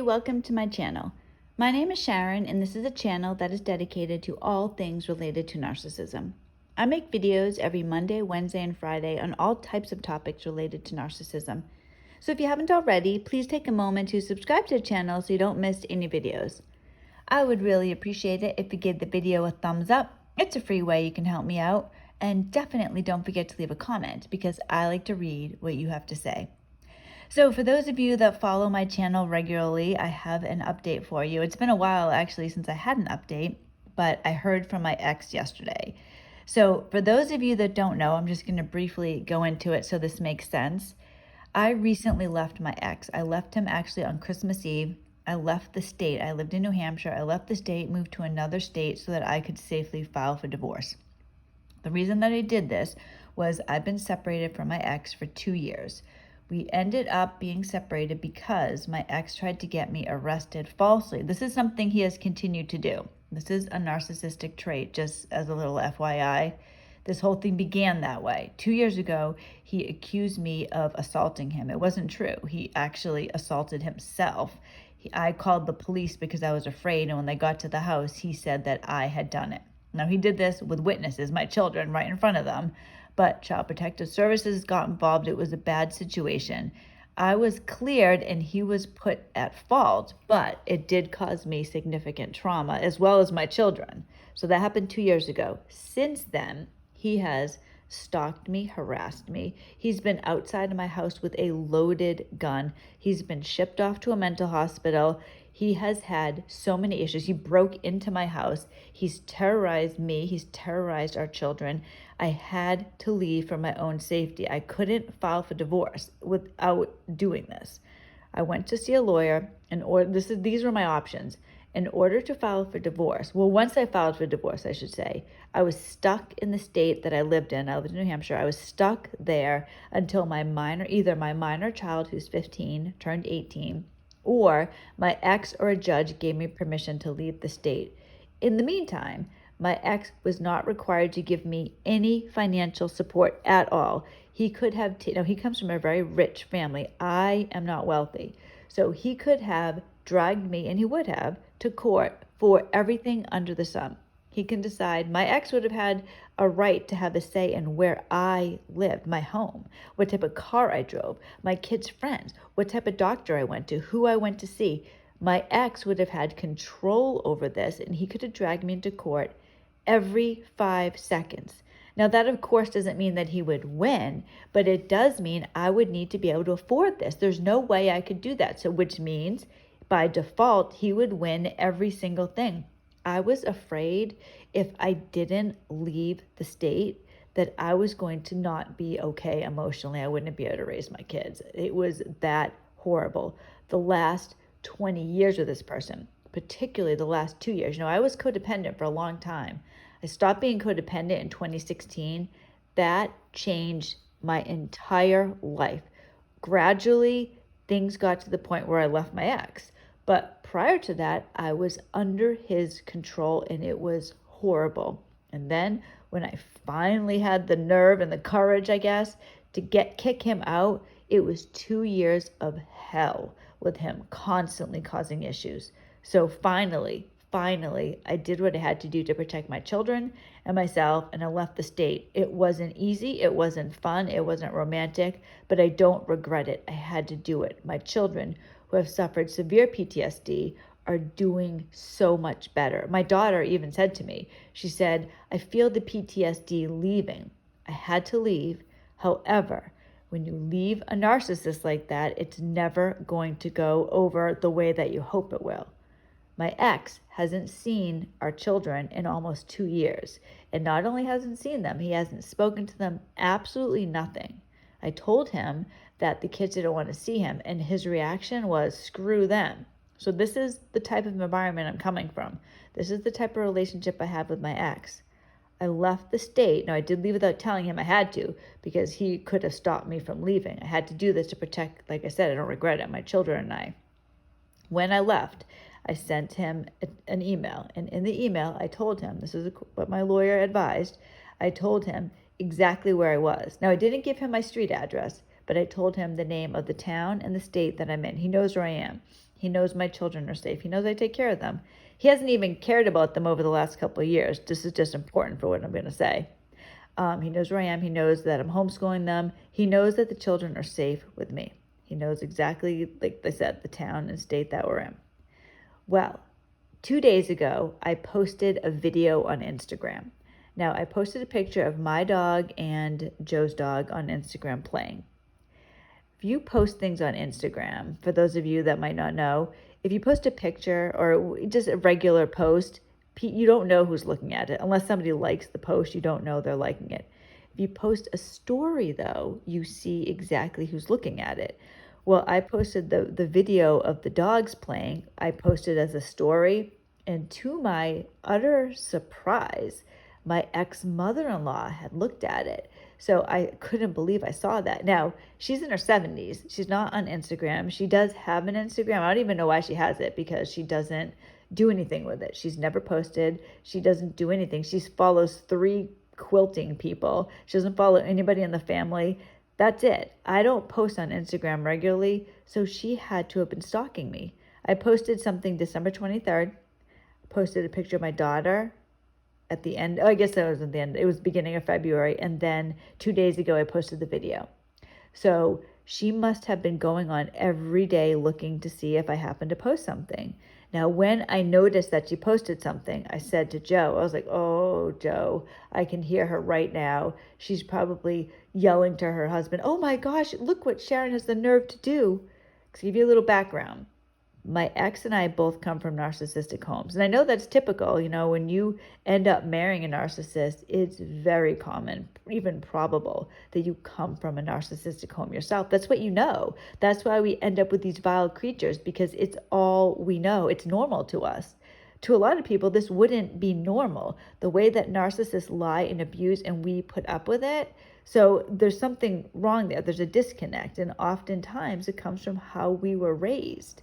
everybody, welcome to my channel. My name is Sharon and this is a channel that is dedicated to all things related to narcissism. I make videos every Monday, Wednesday, and Friday on all types of topics related to narcissism. So if you haven't already, please take a moment to subscribe to the channel so you don't miss any videos. I would really appreciate it if you give the video a thumbs up. It's a free way you can help me out. And definitely don't forget to leave a comment because I like to read what you have to say. So for those of you that follow my channel regularly, I have an update for you. It's been a while actually since I had an update, but I heard from my ex yesterday. So for those of you that don't know, I'm just going to briefly go into it so this makes sense. I recently left my ex. I left him actually on Christmas Eve. I left the state. I lived in New Hampshire. I left the state, moved to another state so that I could safely file for divorce. The reason that I did this was I've been separated from my ex for 2 years. We ended up being separated because my ex tried to get me arrested falsely. This is something he has continued to do. This is a narcissistic trait, just as a little FYI. This whole thing began that way. 2 years ago, he accused me of assaulting him. It wasn't true. He actually assaulted himself. I called the police because I was afraid, and when they got to the house, he said that I had done it. Now, he did this with witnesses, my children, right in front of them. But Child Protective Services got involved. It was a bad situation. I was cleared and he was put at fault, but it did cause me significant trauma as well as my children. So that happened 2 years ago. Since then, he has stalked me, harassed me. He's been outside of my house with a loaded gun. He's been shipped off to a mental hospital. He has had so many issues. He broke into my house. He's terrorized me. He's terrorized our children. I had to leave for my own safety. I couldn't file for divorce without doing this. I went to see a lawyer these were my options. In order to file for divorce, once I filed for divorce, I should say, I was stuck in the state that I lived in. I lived in New Hampshire. I was stuck there until either my minor child, who's 15, turned 18, or my ex or a judge gave me permission to leave the state. In the meantime, my ex was not required to give me any financial support at all. He could have, he comes from a very rich family. I am not wealthy. So he could have dragged me, and he would have, to court for everything under the sun. He can decide. My ex would have had a right to have a say in where I lived, my home, what type of car I drove, my kids' friends, what type of doctor I went to, who I went to see. My ex would have had control over this, and he could have dragged me into court every 5 seconds. Now, that of course doesn't mean that he would win, but it does mean I would need to be able to afford this. There's no way I could do that. So which means by default, he would win every single thing. I was afraid if I didn't leave the state that I was going to not be okay emotionally. I wouldn't be able to raise my kids. It was that horrible. The last 20 years with this person, particularly the last 2 years. I was codependent for a long time. I stopped being codependent in 2016. That changed my entire life. Gradually, things got to the point where I left my ex. But prior to that, I was under his control and it was horrible. And then when I finally had the nerve and the courage, I guess, to kick him out, it was 2 years of hell with him constantly causing issues. So finally, I did what I had to do to protect my children and myself, and I left the state. It wasn't easy, it wasn't fun, it wasn't romantic, but I don't regret it. I had to do it. My children, who have suffered severe PTSD, are doing so much better. My daughter even said to me, she said, I feel the PTSD leaving. I had to leave. However, when you leave a narcissist like that, it's never going to go over the way that you hope it will. My ex hasn't seen our children in almost 2 years. And not only hasn't seen them, he hasn't spoken to them, absolutely nothing. I told him that the kids didn't want to see him, and his reaction was, screw them. So this is the type of environment I'm coming from. This is the type of relationship I have with my ex. I left the state. Now, I did leave without telling him I had to, because he could have stopped me from leaving. I had to do this to protect, like I said, I don't regret it, my children and I. When I left, I sent him an email. And in the email, I told him, this is what my lawyer advised, I told him exactly where I was. Now, I didn't give him my street address, but I told him the name of the town and the state that I'm in. He knows where I am. He knows my children are safe. He knows I take care of them. He hasn't even cared about them over the last couple of years. This is just important for what I'm going to say. He knows where I am. He knows that I'm homeschooling them. He knows that the children are safe with me. He knows exactly, like I said, the town and state that we're in. Well, 2 days ago, I posted a video on Instagram. Now, I posted a picture of my dog and Joe's dog on Instagram playing. If you post things on Instagram, for those of you that might not know, if you post a picture or just a regular post, you don't know who's looking at it. Unless somebody likes the post, you don't know they're liking it. If you post a story, though, you see exactly who's looking at it. Well, I posted the video of the dogs playing. I posted as a story, and to my utter surprise, my ex-mother-in-law had looked at it. So I couldn't believe I saw that. Now, she's in her 70s. She's not on Instagram. She does have an Instagram. I don't even know why she has it, because she doesn't do anything with it. She's never posted. She doesn't do anything. She follows 3 quilting people. She doesn't follow anybody in the family. That's it. I don't post on Instagram regularly, so she had to have been stalking me. I posted something December 23rd. Posted a picture of my daughter at the end. Oh, I guess that was at the end. It was beginning of February. And then 2 days ago, I posted the video. So she must have been going on every day looking to see if I happened to post something. Now, when I noticed that she posted something, I said to Joe, I was like, oh, Joe, I can hear her right now. She's probably yelling to her husband, oh my gosh, look what Sharon has the nerve to do. To give you a little background, my ex and I both come from narcissistic homes. And I know that's typical. When you end up marrying a narcissist, it's very common, even probable, that you come from a narcissistic home yourself. That's what you know. That's why we end up with these vile creatures, because it's all we know. It's normal to us. To a lot of people, this wouldn't be normal. The way that narcissists lie and abuse and we put up with it. So there's something wrong there. There's a disconnect. And oftentimes it comes from how we were raised.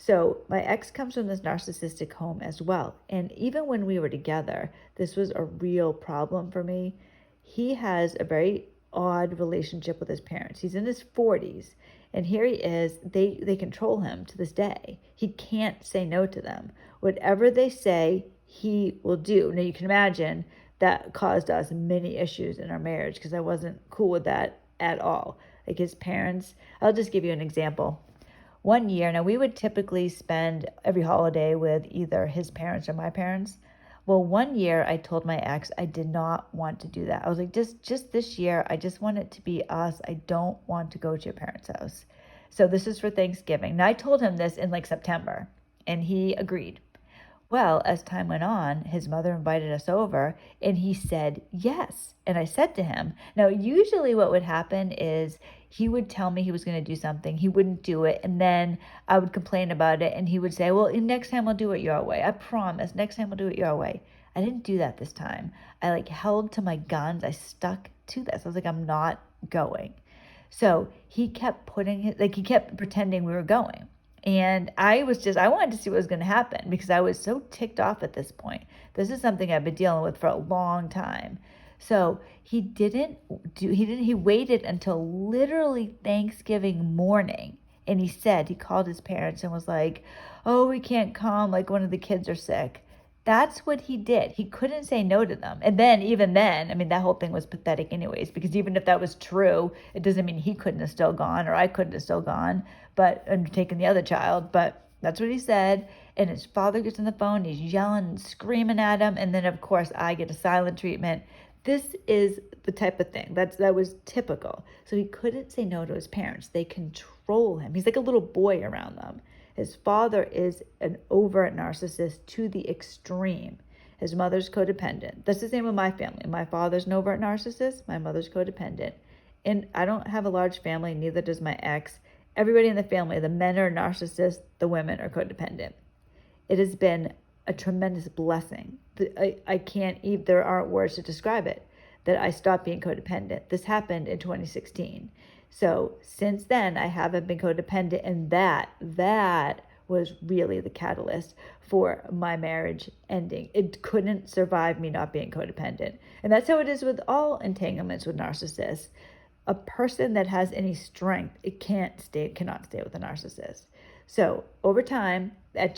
So my ex comes from this narcissistic home as well. And even when we were together, this was a real problem for me. He has a very odd relationship with his parents. He's in his 40s, and here he is. They control him to this day. He can't say no to them. Whatever they say, he will do. Now you can imagine that caused us many issues in our marriage, because I wasn't cool with that at all. Like his parents, I'll just give you an example. One year, now we would typically spend every holiday with either his parents or my parents. Well, one year I told my ex I did not want to do that. I was like, just this year, I just want it to be us. I don't want to go to your parents' house. So this is for Thanksgiving. Now I told him this in like September, and he agreed. Well, as time went on, his mother invited us over, and he said yes. And I said to him, now usually what would happen is he would tell me he was going to do something, he wouldn't do it, and then I would complain about it, and he would say, well, next time I'll do it your way. I promise, next time I'll do it your way. I didn't do that this time. I held to my guns. I stuck to this. I was like, I'm not going. So he kept he kept pretending we were going. And I wanted to see what was going to happen, because I was so ticked off at this point. This is something I've been dealing with for a long time. So he waited until literally Thanksgiving morning. And he called his parents and was like, oh, we can't come. Like one of the kids are sick. That's what he did. He couldn't say no to them. And then, even then, that whole thing was pathetic anyways, because even if that was true, it doesn't mean he couldn't have still gone, or I couldn't have still gone, and taken the other child. But that's what he said. And his father gets on the phone. He's yelling and screaming at him. And then, of course, I get a silent treatment. This is the type of thing that was typical. So he couldn't say no to his parents. They control him. He's like a little boy around them. His father is an overt narcissist to the extreme. His mother's codependent. That's the same with my family. My father's an overt narcissist. My mother's codependent. And I don't have a large family, neither does my ex. Everybody in the family, the men are narcissists, the women are codependent. It has been a tremendous blessing. I can't even, there aren't words to describe it, that I stopped being codependent. This happened in 2016. So since then, I haven't been codependent, and that was really the catalyst for my marriage ending. It couldn't survive me not being codependent. And that's how it is with all entanglements with narcissists. A person that has any strength, cannot stay with a narcissist. So over time, it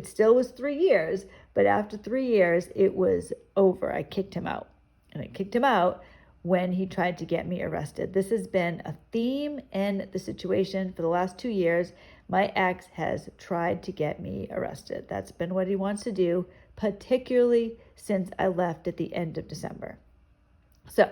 still was 3 years, but after 3 years, it was over. I kicked him out. And I kicked him out when he tried to get me arrested. This has been a theme in the situation for the last 2 years. My ex has tried to get me arrested. That's been what he wants to do, particularly since I left at the end of December. So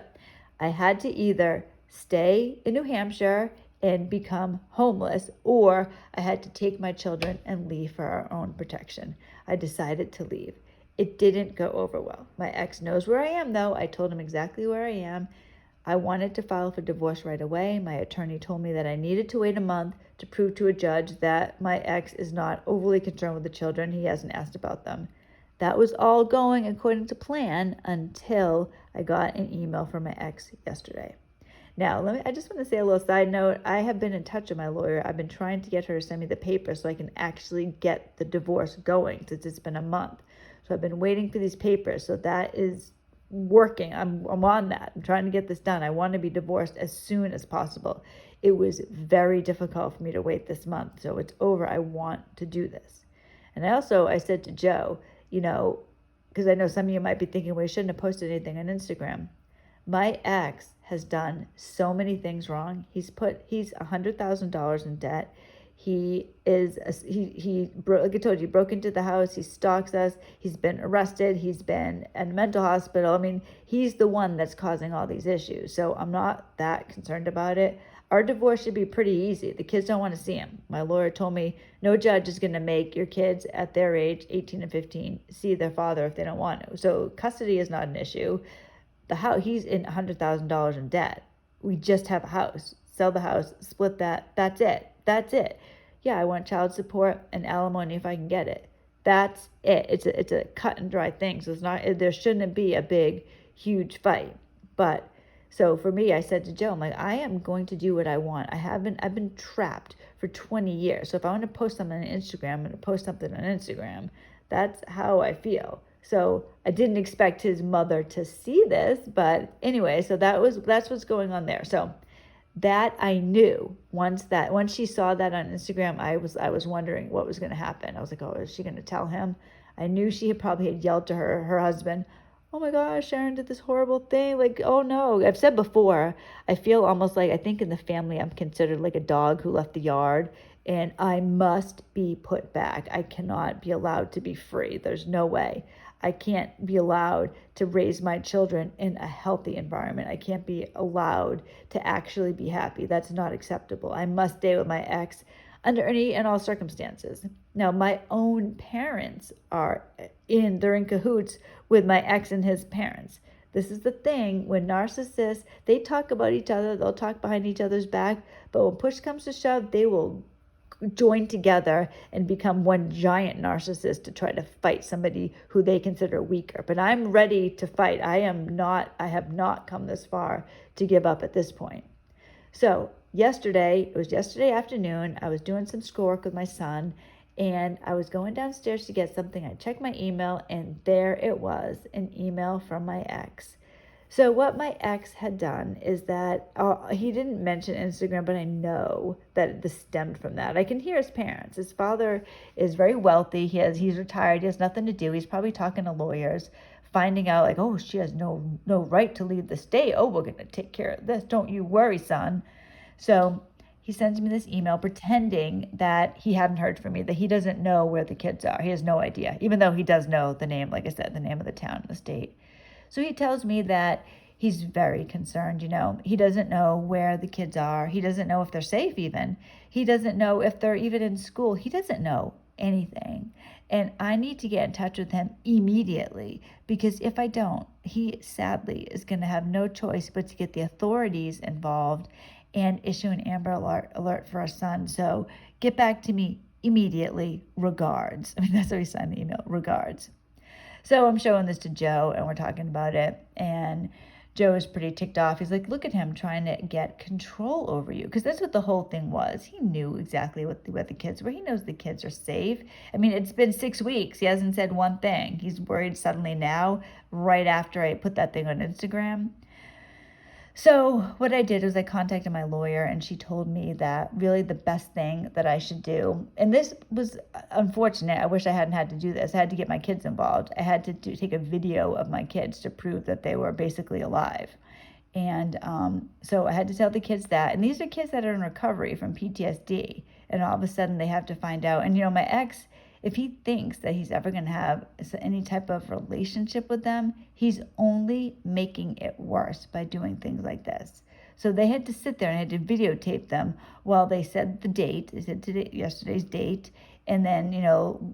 I had to either stay in New Hampshire and become homeless, or I had to take my children and leave for our own protection. I decided to leave. It didn't go over well. My ex knows where I am, though. I told him exactly where I am. I wanted to file for divorce right away. My attorney told me that I needed to wait a month to prove to a judge that my ex is not overly concerned with the children. He hasn't asked about them. That was all going according to plan until I got an email from my ex yesterday. Now, I just want to say a little side note. I have been in touch with my lawyer. I've been trying to get her to send me the papers so I can actually get the divorce going, since it's been a month. So I've been waiting for these papers. So that is working. I'm on that. I'm trying to get this done. I want to be divorced as soon as possible. It was very difficult for me to wait this month. So it's over. I want to do this. And I said to Joe, because I know some of you might be thinking, well, you shouldn't have posted anything on Instagram. My ex has done so many things wrong. He's $100,000 in debt. Like I told you, broke into the house. He stalks us. He's been arrested. He's been in a mental hospital. I mean, he's the one that's causing all these issues. So I'm not that concerned about it. Our divorce should be pretty easy. The kids don't want to see him. My lawyer told me no judge is going to make your kids at their age, 18 and 15, see their father if they don't want to. So custody is not an issue. The house, he's in $100,000 in debt. We just have a house. Sell the house, split that. That's it. Yeah, I want child support and alimony if I can get it. That's it. It's a cut and dry thing. So there shouldn't be a big, huge fight. But so for me, I said to Joe, I'm like, I am going to do what I want. I've been trapped for 20 years. So if I want to post something on Instagram, I'm going to post something on Instagram. That's how I feel. So I didn't expect his mother to see this, but anyway, so that's what's going on there. So that I knew once she saw that on Instagram, I was wondering what was going to happen. I was like, oh, is she going to tell him? I knew she had yelled to her husband, oh my gosh, Sharon did this horrible thing. Like, oh no. I've said before, I feel almost like, I think in the family, I'm considered like a dog who left the yard, and I must be put back. I cannot be allowed to be free. There's no way. I can't be allowed to raise my children in a healthy environment. I can't be allowed to actually be happy. That's not acceptable. I must stay with my ex under any and all circumstances. Now, my own parents they're in cahoots with my ex and his parents. This is the thing, when narcissists, they talk about each other, they'll talk behind each other's back, but when push comes to shove, they will join together and become one giant narcissist to try to fight somebody who they consider weaker. But I'm ready to fight. I have not come this far to give up at this point. So it was yesterday afternoon, I was doing some schoolwork with my son, and I was going downstairs to get something. I checked my email, and there it was, an email from my ex. So what my ex had done is that he didn't mention Instagram, but I know that this stemmed from that. I can hear his parents. His father is very wealthy. He's retired. He has nothing to do. He's probably talking to lawyers, finding out like, oh, she has no right to leave the state. Oh, we're going to take care of this. Don't you worry, son. So he sends me this email pretending that he hadn't heard from me, that he doesn't know where the kids are. He has no idea, even though he does know the name, like I said, the name of the town and the state. So he tells me that he's very concerned, He doesn't know where the kids are. He doesn't know if they're safe even. He doesn't know if they're even in school. He doesn't know anything. And I need to get in touch with him immediately, because if I don't, he sadly is going to have no choice but to get the authorities involved and issue an Amber Alert for our son. So get back to me immediately. Regards. I mean, that's what he signed the email. Regards. So I'm showing this to Joe, and we're talking about it, and Joe is pretty ticked off. He's like, look at him trying to get control over you, because that's what the whole thing was. He knew exactly what the kids were. He knows the kids are safe. I mean, it's been 6 weeks. He hasn't said one thing. He's worried suddenly now, right after I put that thing on Instagram. So what I did was I contacted my lawyer, and she told me that really the best thing that I should do, and this was unfortunate. I wish I hadn't had to do this. I had to get my kids involved. I had to take a video of my kids to prove that they were basically alive. And so I had to tell the kids that. And these are kids that are in recovery from PTSD. And all of a sudden they have to find out. And, my ex, if he thinks that he's ever going to have any type of relationship with them, he's only making it worse by doing things like this. So they had to sit there and had to videotape them while they said the date. They said yesterday's date. And then,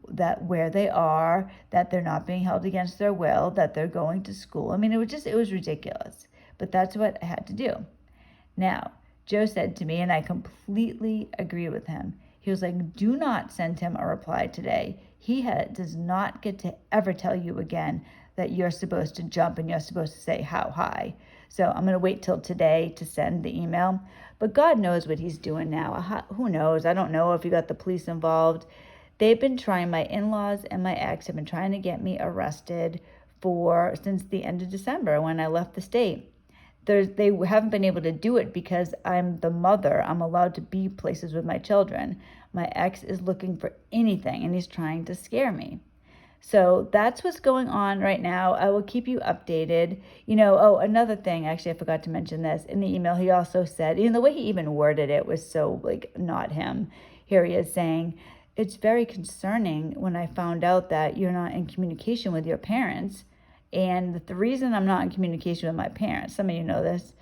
that where they are, that they're not being held against their will, that they're going to school. I mean, it was ridiculous. But that's what I had to do. Now, Joe said to me, and I completely agree with him, he was like, do not send him a reply today. He does not get to ever tell you again that you're supposed to jump and you're supposed to say how high. So I'm going to wait till today to send the email. But God knows what he's doing now. Who knows? I don't know if he got the police involved. They've been trying, my in-laws and my ex have been trying to get me arrested since the end of December when I left the state. They haven't been able to do it because I'm the mother. I'm allowed to be places with my children. My ex is looking for anything, and he's trying to scare me. So that's what's going on right now. I will keep you updated. Another thing, actually, I forgot to mention this. In the email, he also said, the way he even worded it was so, not him. Here he is saying, it's very concerning when I found out that you're not in communication with your parents. And the reason I'm not in communication with my parents, some of you know this,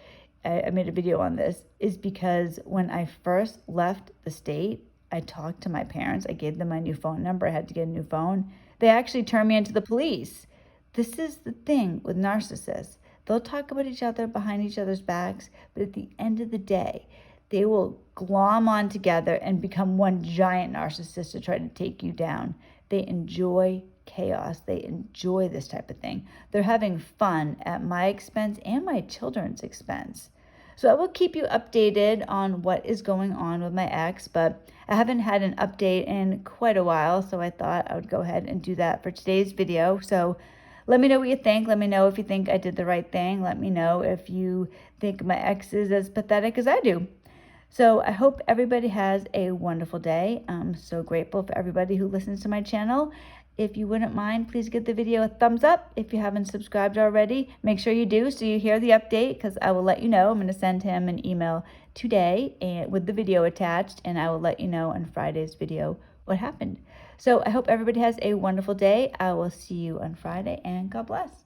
I made a video on this, is because when I first left the state, I talked to my parents. I gave them my new phone number. I had to get a new phone. They actually turned me into the police. This is the thing with narcissists. They'll talk about each other behind each other's backs, but at the end of the day, they will glom on together and become one giant narcissist to try to take you down. They enjoy chaos. They enjoy this type of thing. They're having fun at my expense and my children's expense. So I will keep you updated on what is going on with my ex, but I haven't had an update in quite a while, so I thought I would go ahead and do that for today's video. So let me know what you think. Let me know if you think I did the right thing. Let me know if you think my ex is as pathetic as I do. So I hope everybody has a wonderful day. I'm so grateful for everybody who listens to my channel. If you wouldn't mind, please give the video a thumbs up. If you haven't subscribed already, make sure you do so you hear the update, because I will let you know. I'm going to send him an email today with the video attached, and I will let you know on Friday's video what happened. So I hope everybody has a wonderful day. I will see you on Friday, and God bless.